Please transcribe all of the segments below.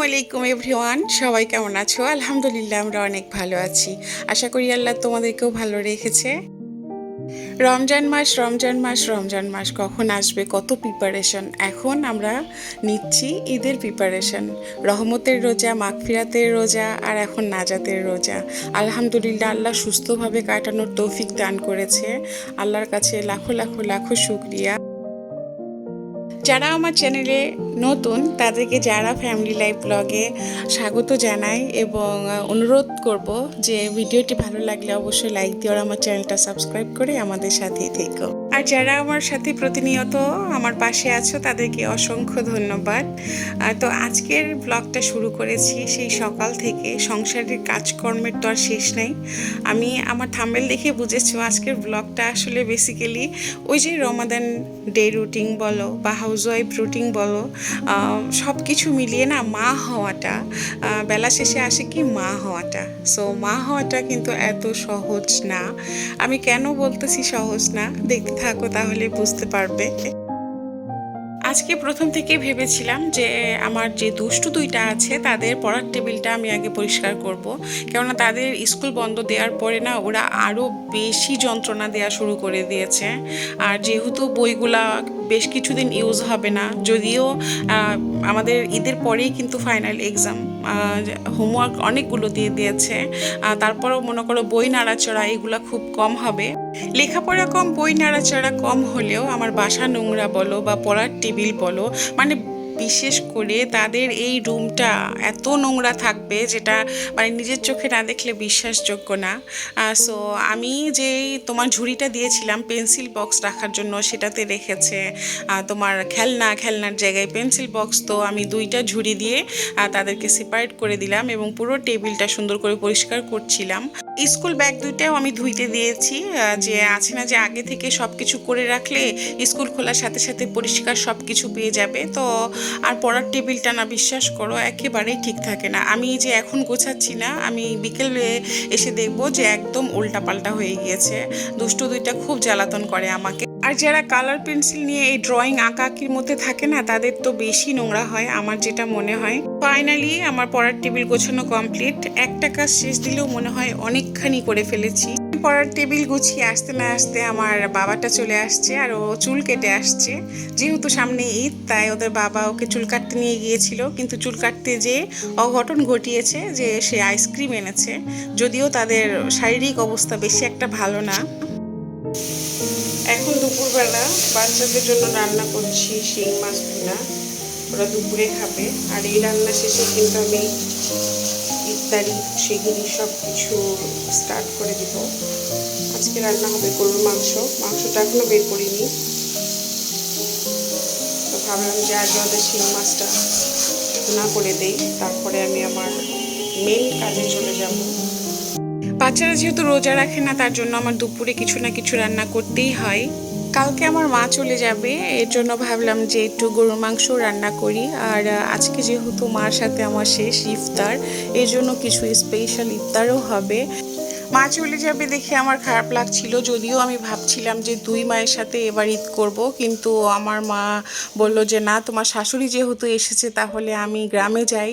আলাইকুম এভরিওয়ান, সবাই কেমন আছো? আলহামদুলিল্লাহ আমরা অনেক ভালো আছি। আশা করি আল্লাহ তোমাদেরকেও ভালো রেখেছে। রমজান মাস কখন আসবে, কত প্রিপারেশন। এখন আমরা নিচ্ছি ঈদের প্রিপারেশন, রহমতের রোজা, মাগফিরাতের রোজা, আর এখন নাজাতের রোজা। আলহামদুলিল্লাহ আল্লাহ সুস্থভাবে কাটানোর তৌফিক দান করেছে। আল্লাহর কাছে লাখো লাখো লাখো শুকরিয়া। যারা আমার চ্যানেলে নতুন তাদেরকে যারা ফ্যামিলি লাইফ ব্লগে স্বাগত জানাই এবং অনুরোধ করব যে ভিডিওটি ভালো লাগলে অবশ্যই লাইক দিও আর আমার চ্যানেলটা সাবস্ক্রাইব করে আমাদের সাথেই থেকো। আর যারা আমার সাথে প্রতিনিয়ত আমার পাশে আছো তাদেরকে অসংখ্য ধন্যবাদ। তো আজকের ব্লগটা শুরু করেছি সেই সকাল থেকে। সংসারের কাজকর্মের তো আর শেষ নেই। আমি আমার থাম্বনেল দেখে বুঝেছো আজকের ব্লগটা আসলে বেসিক্যালি ওই যে রমাদান ডে রুটিন বলো বা হাউসওয়াইফ রুটিন বলো, সব কিছু মিলিয়ে না মা হওয়াটা, বেলা শেষে আসে কি মা হওয়াটা। সো মা হওয়াটা কিন্তু এত সহজ না। আমি কেন বলতেছি সহজ না, দেখতে থাকো তাহলে বুঝতে পারবে। আজকে প্রথম থেকে ভেবেছিলাম যে আমার যে দুষ্টু দুইটা আছে তাদের পড়ার টেবিলটা আমি আগে পরিষ্কার করব, কেননা তাদের স্কুল বন্ধ দেওয়ার পরে না ওরা আরও বেশি যন্ত্রণা দেওয়া শুরু করে দিয়েছে। আর যেহেতু বইগুলা বেশ কিছুদিন ইউজ হবে না, যদিও আমাদের ঈদের পরেই কিন্তু ফাইনাল এক্সাম, হোমওয়ার্ক অনেকগুলো দিয়ে দিয়েছে, তারপরেও মনে করো বই নাড়াচড়া এগুলো খুব কম হবে। লেখাপড়া কম, বই নাড়াচাড়া কম হলেও আমার বাসা নোংরা বলো বা পড়ার টেবিল বলো, মানে বিশেষ করে তাদের এই রুমটা এত নোংরা থাকবে যেটা মানে নিজের চোখে না দেখলে বিশ্বাসযোগ্য না। সো আমি যেই তোমার ঝুড়িটা দিয়েছিলাম পেন্সিল বক্স রাখার জন্য সেটাতে রেখেছে তোমার খেলনার জায়গায় পেন্সিল বক্স। তো আমি দুইটা ঝুড়ি দিয়ে তাদেরকে সেপারেট করে দিলাম এবং পুরো টেবিলটা সুন্দর করে পরিষ্কার করছিলাম। স্কুল ব্যাগ দুইটাও আমি ধুইতে দিয়েছি, যে আছে না যে আগে থেকে সব কিছু করে রাখলে স্কুল খোলার সাথে সাথে পরিষ্কার সব কিছু পেয়ে যাবে। তো আর পড়ার টেবিলটা না বিশ্বাস করো একেবারেই ঠিক থাকে না। আমি যে এখন গোছাচ্ছি না, আমি বিকেলে এসে দেখবো যে একদম উল্টাপাল্টা হয়ে গিয়েছে। দুষ্টু দুইটা খুব জ্বালাতন করে আমাকে। আর যারা কালার পেন্সিল নিয়ে এই ড্রয়িং আঁকাআঁকির মধ্যে থাকে না তাদের তো বেশি নোংরা হয় আমার যেটা মনে হয়। ফাইনালি আমার পড়ার টেবিল গোছানো কমপ্লিট। একটা কাজ শেষ দিলেও মনে হয় অনেকখানি করে ফেলেছি। পড়ার টেবিল গুছিয়ে আসতে না আসতে আমার বাবাটা চলে আসছে আর ও চুল কেটে আসছে। যেহেতু সামনে ঈদ তাই ওদের বাবা ওকে চুল কাটতে নিয়ে গিয়েছিল, কিন্তু চুল কাটতে যে অঘটন ঘটিয়েছে যে সে আইসক্রিম এনেছে, যদিও তাদের শারীরিক অবস্থা বেশি একটা ভালো না। এখন দুপুরবেলা বাচ্চাদের জন্য রান্না করছি শিং মাছ ভুনা, ওরা দুপুরে খাবে। আর এই রান্না শেষে কিন্তু আমি ইফতারি সেগুলি সব কিছু স্টার্ট করে দিব। আজকে রান্না হবে গরুর মাংসটা এখনো বের করিনি। তো ভাবলাম যে আগে ওদের শিং মাছটা ভুনা করে দেই, তারপরে আমি আমার মেন কাজে চলে যাব। বাচ্চারা যেহেতু রোজা রাখে না তার জন্য আমার দুপুরে কিছু না কিছু রান্না করতেই হয়। কালকে আমার মা চলে যাবে, এর জন্য ভাবলাম যে একটু গরুর মাংস রান্না করি। আর আজকে যেহেতু মার সাথে আমার শেষ ইফতার, এর জন্য কিছু স্পেশাল ইফতারও হবে। মা চলে যাবে দেখে আমার খারাপ লাগছিল, যদিও আমি ভাবছিলাম যে দুই মায়ের সাথে এবার ঈদ করব, কিন্তু আমার মা বলল যে না, তোমার শাশুড়ি যেহেতু এসেছে তাহলে আমি গ্রামে যাই।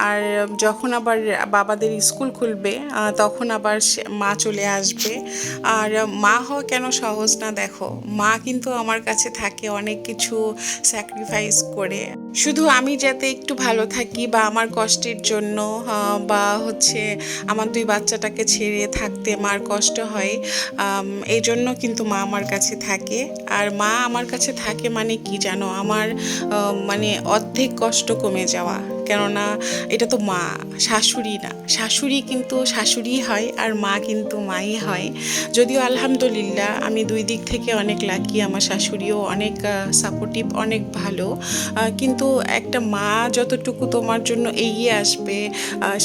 আর যখন আবার বাবাদের স্কুল খুলবে তখন আবার মা চলে আসবে। আর মা হওয়া কেন সহজ না, দেখো মা কিন্তু আমার কাছে থাকে অনেক কিছু স্যাক্রিফাইস করে, শুধু আমি যাতে একটু ভালো থাকি বা আমার কষ্টের জন্য, বা হচ্ছে আমার দুই বাচ্চাটাকে ছেড়ে থাকতে মার কষ্ট হয়, এই জন্য কিন্তু মা আমার কাছে থাকে। আর মা আমার কাছে থাকে মানে কি জানো, আমার মানে অর্ধেক কষ্ট কমে যাওয়া। কেননা এটা তো মা, শাশুড়ি না। শাশুড়ি কিন্তু শাশুড়ি হয় আর মা কিন্তু মাই হয়। যদিও আলহামদুলিল্লাহ আমি দুই দিক থেকে অনেক লাকি, আমার শাশুড়িও অনেক সাপোর্টিভ, অনেক ভালো। কিন্তু একটা মা যতটুকু তোমার জন্য এগিয়ে আসবে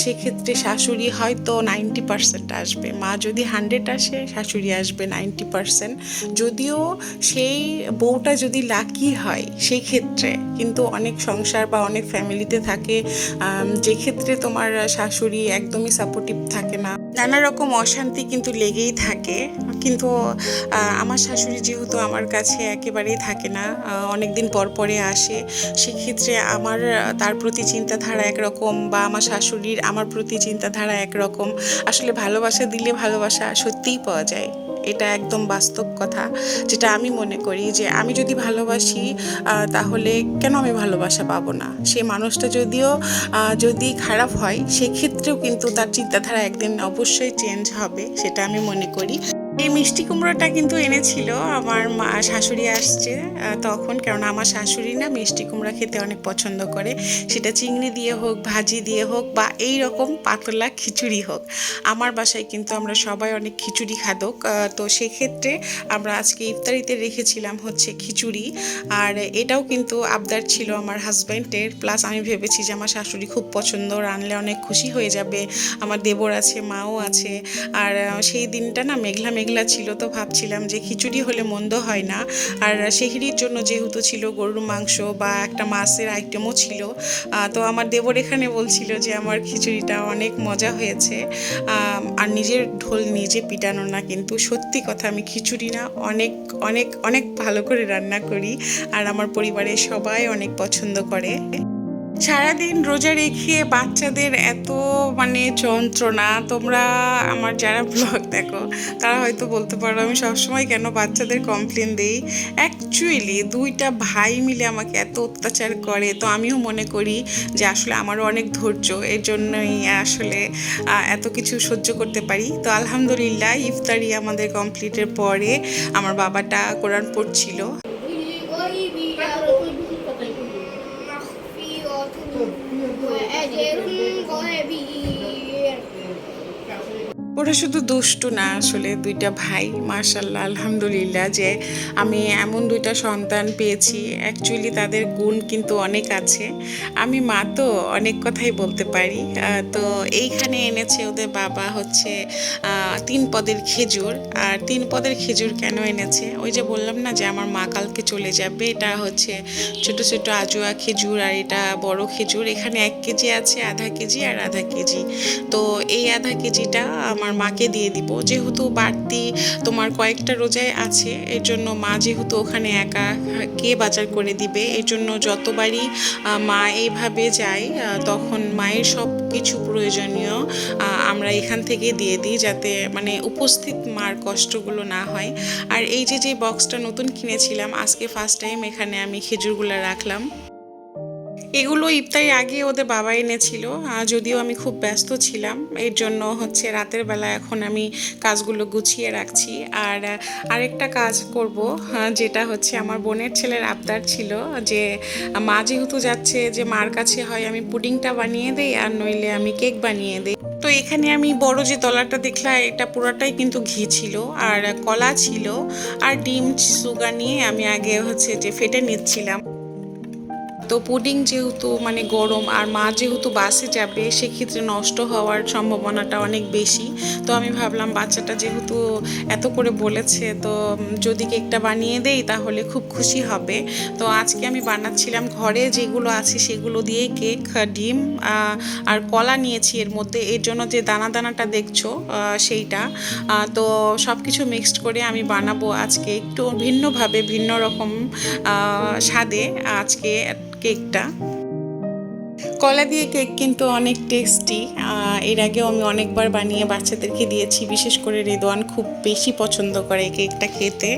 সেক্ষেত্রে শাশুড়ি হয়তো 90% আসবে। মা যদি 100 আসে শাশুড়ি আসবে 90%। যদিও সেই বউটা যদি লাকি হয় সেই ক্ষেত্রে, কিন্তু অনেক সংসার বা অনেক ফ্যামিলিতে থাকে থাকে, যে ক্ষেত্রে তোমার শাশুড়ি একদমই সাপোর্টিভ থাকে না, নানা রকম অশান্তি কিন্তু লেগেই থাকে। কিন্তু আমার শাশুড়ি যেহেতু আমার কাছে একেবারেই থাকে না, অনেক দিন পর পরে আসে, সেক্ষেত্রে আমার তার প্রতি চিন্তাধারা একরকম, বা আমার শাশুড়ির আমার প্রতি চিন্তাধারা একরকম। আসলে ভালোবাসা দিলে ভালোবাসা সত্যিই পাওয়া যায়, এটা একদম বাস্তব কথা। যেটা আমি মনে করি যে আমি যদি ভালোবাসি, তাহলে কেন আমি ভালোবাসা পাবো না? সে মানুষটা যদিও যদি খারাপ হয়, সেক্ষেত্রেও কিন্তু তার চিন্তাধারা একদিন অবশ্যই চেঞ্জ হবে, সেটা আমি মনে করি। এই মিষ্টি কুমড়োটা কিন্তু এনেছিল আমার মা, শাশুড়ি আসছে তখন, কারণ আমার শাশুড়ি না মিষ্টি কুমড়া খেতে অনেক পছন্দ করে, সেটা চিংড়ি দিয়ে হোক, ভাজি দিয়ে হোক, বা এই রকম পাতলা খিচুড়ি হোক। আমার বাসায় কিন্তু আমরা সবাই অনেক খিচুড়ি খাদক, তো সেক্ষেত্রে আমরা আজকে ইফতারিতে রেখেছিলাম হচ্ছে খিচুড়ি। আর এটাও কিন্তু আবদার ছিল আমার হাজব্যান্ডের, প্লাস আমি ভেবেছি যে আমার শাশুড়ি খুব পছন্দ, রানলে অনেক খুশি হয়ে যাবে। আমার দেবর আছে, মাও আছে। আর সেই দিনটা না মেঘলা মেঘলা ছিল, তো ভাবছিলাম যে খিচুড়ি হলে মন্দ হয় না। আর সেহরির জন্য যেহেতু ছিল গরুর মাংস বা একটা মাছের আইটেমও ছিল, তো আমার দেবর এখানে বলছিল যে আমার খিচুড়িটা অনেক মজা হয়েছে। আর নিজের ঢোল নিজে পিটানো না, কিন্তু সত্যি কথা, আমি খিচুড়ি না অনেক অনেক অনেক ভালো করে রান্না করি, আর আমার পরিবারের সবাই অনেক পছন্দ করে। সারাদিন রোজা রেখে বাচ্চাদের এত মানে যন্ত্রণা, তোমরা আমার যারা ব্লগ দেখো তারা হয়তো বলতে পারো আমি সবসময় কেন বাচ্চাদের কমপ্লেন দিই। অ্যাকচুয়ালি দুইটা ভাই মিলে আমাকে এত অত্যাচার করে, তো আমিও মনে করি যে আসলে আমারও অনেক ধৈর্য, এর জন্যই আসলে এত কিছু সহ্য করতে পারি। তো আলহামদুলিল্লাহ ইফতারি আমাদের কমপ্লিটের পরে আমার বাবাটা কোরআন পড়ছিল। وأجر غبير ওরা শুধু দুষ্টু না, আসলে দুইটা ভাই, মাশাল্লাহ আলহামদুলিল্লাহ যে আমি এমন দুইটা সন্তান পেয়েছি। অ্যাকচুয়ালি তাদের গুণ কিন্তু অনেক আছে। আমি মা তো অনেক কথাই বলতে পারি। তো এইখানে এনেছে ওদের বাবা হচ্ছে 3 পদের খেজুর। আর 3 পদের খেজুর কেন এনেছে, ওই যে বললাম না যে আমার মা কালকে চলে যাবে, এটা হচ্ছে ছোট ছোট আজোয়া খেজুর, আর এটা বড় খেজুর। এখানে 1 কেজি আছে, আধা কেজি আর আধা কেজি। তো এই আধা কেজিটা আমার মাকে দিয়ে দিব, যেহেতু বাড়তি তোমার কয়েকটা রোজায় আছে, এর জন্য মা যেহেতু ওখানে একা কে বাজার করে দিবে, এর জন্য যতবারই মা এইভাবে যায় তখন মায়ের সব কিছু প্রয়োজনীয় আমরা এখান থেকে দিয়ে দিই, যাতে মানে উপস্থিত মার কষ্টগুলো না হয়। আর এই যে বক্সটা নতুন কিনেছিলাম, আজকে ফার্স্ট টাইম এখানে আমি খেজুরগুলো রাখলাম। এগুলো ইফতারির আগে ওদের বাবা এনেছিল, যদিও আমি খুব ব্যস্ত ছিলাম, এর জন্য হচ্ছে রাতের বেলা এখন আমি কাজগুলো গুছিয়ে রাখছি। আর আরেকটা কাজ করব, যেটা হচ্ছে আমার বোনের ছেলের আবদার ছিল যে মা যেহেতু যাচ্ছে, যে মার কাছে হয় আমি পুডিংটা বানিয়ে দেই, আর নইলে আমি কেক বানিয়ে দিই। তো এখানে আমি বড় যে তলাটা দেখলাম, এটা পুরোটাই কিন্তু ঘি ছিল, আর কলা ছিল, আর ডিম সুগার নিয়ে আমি আগে হচ্ছে যে ফেটে নিচ্ছিলাম। তো পুডিং যেহেতু মানে গরম, আর মা যেহেতু বাসে যাবে, সেক্ষেত্রে নষ্ট হওয়ার সম্ভাবনাটা অনেক বেশি। তো আমি ভাবলাম বাচ্চাটা যেহেতু এত করে বলেছে, তো যদি কেকটা বানিয়ে দেই তাহলে খুব খুশি হবে। তো আজকে আমি বানাচ্ছিলাম ঘরে যেগুলো আছে সেগুলো দিয়ে কেক, ডিম আর কলা নিয়েছি এর মধ্যে, এর জন্য যে দানা দানাটা দেখছো সেইটা। তো সব কিছু মিক্সড করে আমি বানাবো আজকে একটু ভিন্নভাবে, ভিন্ন রকম স্বাদে আজকে কেকটা। কলা দিয়ে কেক কিন্তু অনেক টেস্টি, এর আগেও আমি অনেকবার বানিয়ে বাচ্চাদেরকে দিয়েছি, বিশেষ করে রেদওয়ান খুব বেশি পছন্দ করে এই কেকটা খেতে।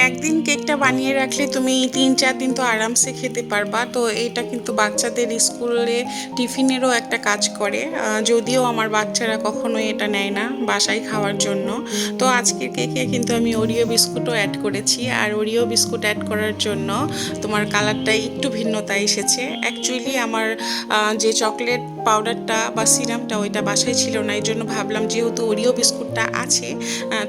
একদিন কেকটা বানিয়ে রাখলে তুমি 3-4 দিন তো আরামসে খেতে পারবা। তো এটা কিন্তু বাচ্চাদের স্কুলে টিফিনেরও একটা কাজ করে, যদিও আমার বাচ্চারা কখনোই এটা নেয় না বাসায় খাওয়ার জন্য। তো আজকের কেকে কিন্তু আমি ওরিও বিস্কুটও অ্যাড করেছি, আর ওরিও বিস্কুট অ্যাড করার জন্য তোমার কালারটা একটু ভিন্নতা এসেছে। অ্যাকচুয়ালি আমার যে চকলেট পাউডারটা বা সিরামটা ওইটা বাসায় ছিল না, এই জন্য ভাবলাম যেহেতু ওরিও বিস্কুটটা আছে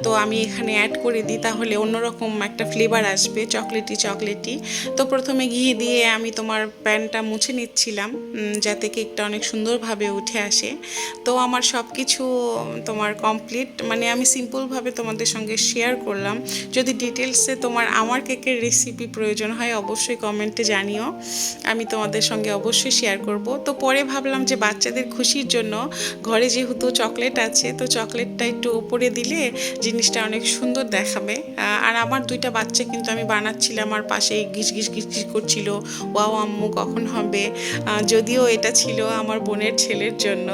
তো আমি এখানে অ্যাড করে দিই, তাহলে অন্যরকম একটা ফ্লেভার আসবে, চকলেটি। তো প্রথমে ঘি দিয়ে আমি তোমার প্যানটা মুছে নিচ্ছিলাম যাতে কেকটা অনেক সুন্দরভাবে উঠে আসে। তো আমার সব কিছু তোমার কমপ্লিট, মানে আমি সিম্পলভাবে তোমাদের সঙ্গে শেয়ার করলাম। যদি ডিটেলসে তোমার আমার কেকের রেসিপি প্রয়োজন হয় অবশ্যই কমেন্টে জানিও, আমি তোমাদের সঙ্গে অবশ্যই শেয়ার করব। তো পরে ভাবলাম যে বাচ্চাদের খুশির জন্য ঘরে যেহেতু চকলেট আছে, তো চকলেটটা একটু উপরে দিলে জিনিসটা অনেক সুন্দর দেখাবে। আর আমার দুইটা বাচ্চা কিন্তু আমি বানাচ্ছিলাম আর পাশে ঘিস ঘিস ঘিস ঘিস করছিল, ওয়াও আম্মু কখন হবে। যদিও এটা ছিল আমার বোনের ছেলের জন্য।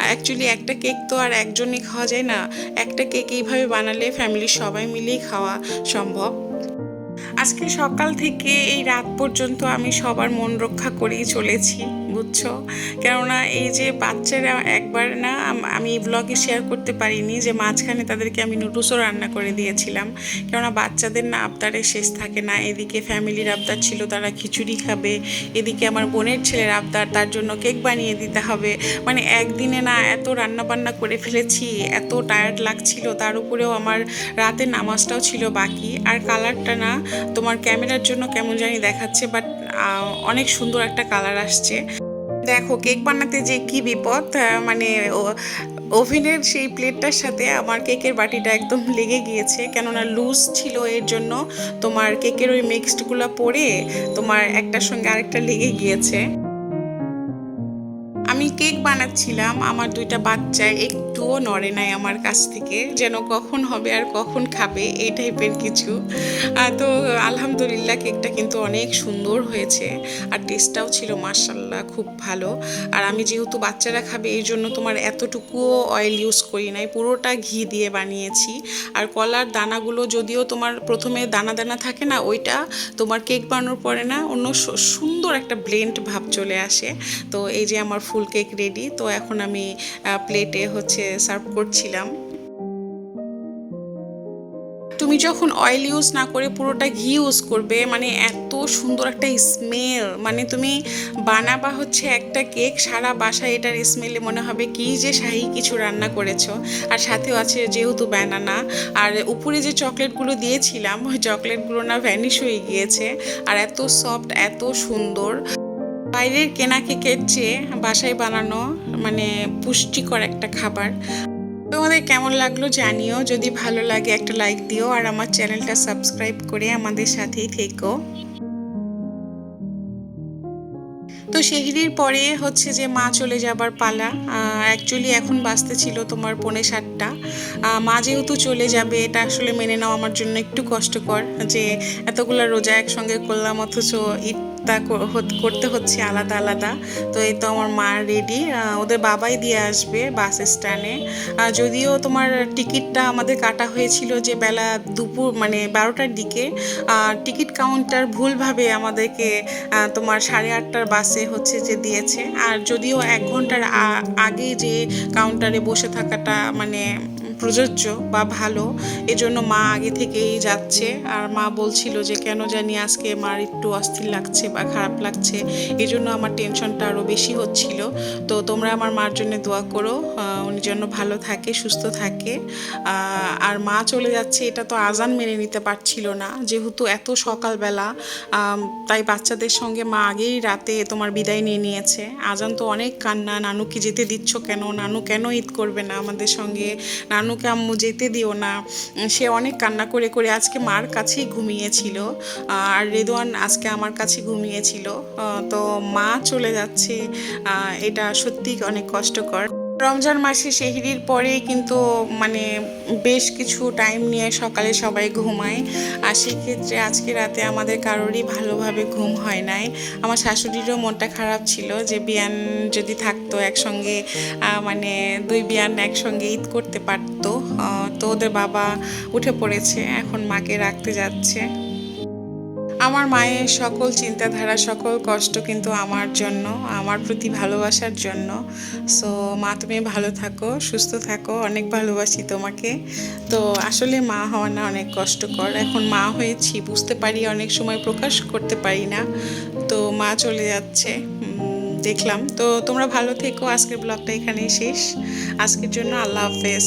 অ্যাকচুয়ালি একটা কেক তো আর একজনই খাওয়া যায় না, একটা কেক এইভাবে বানালে ফ্যামিলির সবাই মিলেই খাওয়া সম্ভব। আজকে সকাল থেকে এই রাত পর্যন্ত আমি সবার মন রক্ষা করেই চলেছি, বুঝছো। কেননা এই যে বাচ্চারা একবার না, আমি ব্লগে শেয়ার করতে পারিনি যে মাঝখানে তাদেরকে আমি নুডলসও রান্না করে দিয়েছিলাম। কেননা বাচ্চাদের না আবদারে শেষ থাকে না। এদিকে ফ্যামিলির আবদার ছিল তারা খিচুড়ি খাবে, এদিকে আমার বোনের ছেলের আবদার তার জন্য কেক বানিয়ে দিতে হবে। মানে একদিনে না এত রান্না বান্না করে ফেলেছি, এত টায়ার্ড লাগছিল, তার উপরেও আমার রাতে নামাজটাও ছিল বাকি। আর কালারটা না তোমার ক্যামেরার জন্য কেমন জানি দেখাচ্ছে, বাট অনেক সুন্দর একটা কালার আসছে। দেখো কেক বানাতে যে কি বিপদ, মানে ওভেনের সেই প্লেটটার সাথে আমার কেকের বাটিটা একদম লেগে গিয়েছে, কেননা লুজ ছিল, এর জন্য তোমার কেকের ওই মিক্সডগুলো পড়ে তোমার একটার সঙ্গে আরেকটা লেগে গিয়েছে। আমি কেক বানাচ্ছিলাম, আমার দুইটা বাচ্চা একটুও নড়ে নাই আমার কাছ থেকে, যেন কখন হবে আর কখন খাবে এই টাইপের কিছু। তো আলহামদুলিল্লাহ কেকটা কিন্তু অনেক সুন্দর হয়েছে আর টেস্টটাও ছিল মাশাল্লাহ খুব ভালো। আর আমি যেহেতু বাচ্চারা খাবে এই জন্য তোমার এতটুকুও অয়েল ইউজ করি নাই, পুরোটা ঘি দিয়ে বানিয়েছি। আর কলার দানাগুলো যদিও তোমার প্রথমে দানা দানা থাকে না, ওইটা তোমার কেক বানানোর পরে না অন্য সুন্দর একটা ব্লেন্ড ভাব চলে আসে। তো এই যে আমার ফুল কেক রেডি, তো এখন আমি প্লেটে হচ্ছে সার্ভ করছিলাম। তুমি যখন অয়েল ইউজ না করে পুরোটা ঘি ইউজ করবে, মানে এত সুন্দর একটা স্মেল, মানে তুমি বানাবা হচ্ছে একটা কেক, সারা বাসায় এটার স্মেলে মনে হবে কি যে শাহি কিছু রান্না করেছো। আর সাথেও আছে যেহেতু ব্যানানা, আর উপরে যে চকলেটগুলো দিয়েছিলাম ওই চকলেটগুলো না ভ্যানিশ হয়ে গিয়েছে। আর এত সফট, এত সুন্দর। বাইরের কেনা কেকের চেয়ে বাসায় বানানো মানে পুষ্টিকর একটা খাবার। তোমাদের কেমন লাগলো জানিও, যদি ভালো লাগে একটা লাইক দিও আর আমার চ্যানেলটা সাবস্ক্রাইব করে আমাদের সাথেই থেকো। তো সেহরির পরে হচ্ছে যে মা চলে যাবার পালা। অ্যাকচুয়ালি এখন বাজতে ছিল তোমার 6:45। মা যেহেতু চলে যাবে এটা আসলে মেনে নেওয়া আমার জন্য একটু কষ্টকর, যে এতগুলো রোজা একসঙ্গে করলাম অথচ তা করতে হচ্ছে আলাদা আলাদা। তো এই তো আমার মা রেডি, ওদের বাবাই দিয়ে আসবে বাস স্ট্যান্ডে। যদিও তোমার টিকিটটা আমাদের কাটা হয়েছিল যে বেলা দুপুর মানে 12টার দিকে, টিকিট কাউন্টার ভুলভাবে আমাদেরকে তোমার 8:30টার বাসে হচ্ছে যে দিয়েছে। আর যদিও 1 ঘন্টার আগে যে কাউন্টারে বসে থাকাটা মানে প্রযোজ্য বা ভালো, এজন্য মা আগে থেকেই যাচ্ছে। আর মা বলছিল যে কেন জানি আজকে মার একটু অস্থির লাগছে বা খারাপ লাগছে, এই জন্য আমার টেনশনটা আরও বেশি হচ্ছিল। তো তোমরা আমার মার জন্য দোয়া করো, উনি যেন ভালো থাকে, সুস্থ থাকে। আর মা চলে যাচ্ছে এটা তো আজান মেনে নিতে পারছিল না, যেহেতু এত সকালবেলা, তাই বাচ্চাদের সঙ্গে মা আগেই রাতে তোমার বিদায় নিয়ে নিয়েছে। আজান তো অনেক কান্না, নানুকে যেতে দিচ্ছ কেন, নানু কেন ঈদ করবে না আমাদের সঙ্গে, নানুকে আম্মু যেতে দিও না। সে অনেক কান্না করে করে আজকে মার কাছেই ঘুমিয়েছিল, আর রেদওয়ান আজকে আমার কাছে ঘুমিয়েছিল। তো মা চলে যাচ্ছে, এটা সত্যি অনেক কষ্টকর। রমজান মাসে সেহরির পরেই কিন্তু মানে বেশ কিছু টাইম নিয়ে সকালে সবাই ঘুমায়, আর সেক্ষেত্রে আজকে রাতে আমাদের কারোরই ভালোভাবে ঘুম হয় নাই। আমার শাশুড়িরও মনটা খারাপ ছিল যে বিয়ান যদি থাকতো একসঙ্গে, মানে 2 বিয়ান একসঙ্গে ঈদ করতে পারতো। তো ওদের বাবা উঠে পড়েছে, এখন মাকে রাখতে যাচ্ছে। আমার মায়ের সকল চিন্তাধারা, সকল কষ্ট কিন্তু আমার জন্য, আমার প্রতি ভালোবাসার জন্য। সো মা তুমি ভালো থাকো, সুস্থ থাকো, অনেক ভালোবাসি তোমাকে। তো আসলে মা হওয়া না অনেক কষ্টকর, এখন মা হয়েছি বুঝতে পারি, অনেক সময় প্রকাশ করতে পারি না। তো মা চলে যাচ্ছে, দেখলাম। তো তোমরা ভালো থেকো, আজকের ব্লগটা এখানেই শেষ। আজকের জন্য আল্লাহ হাফেজ।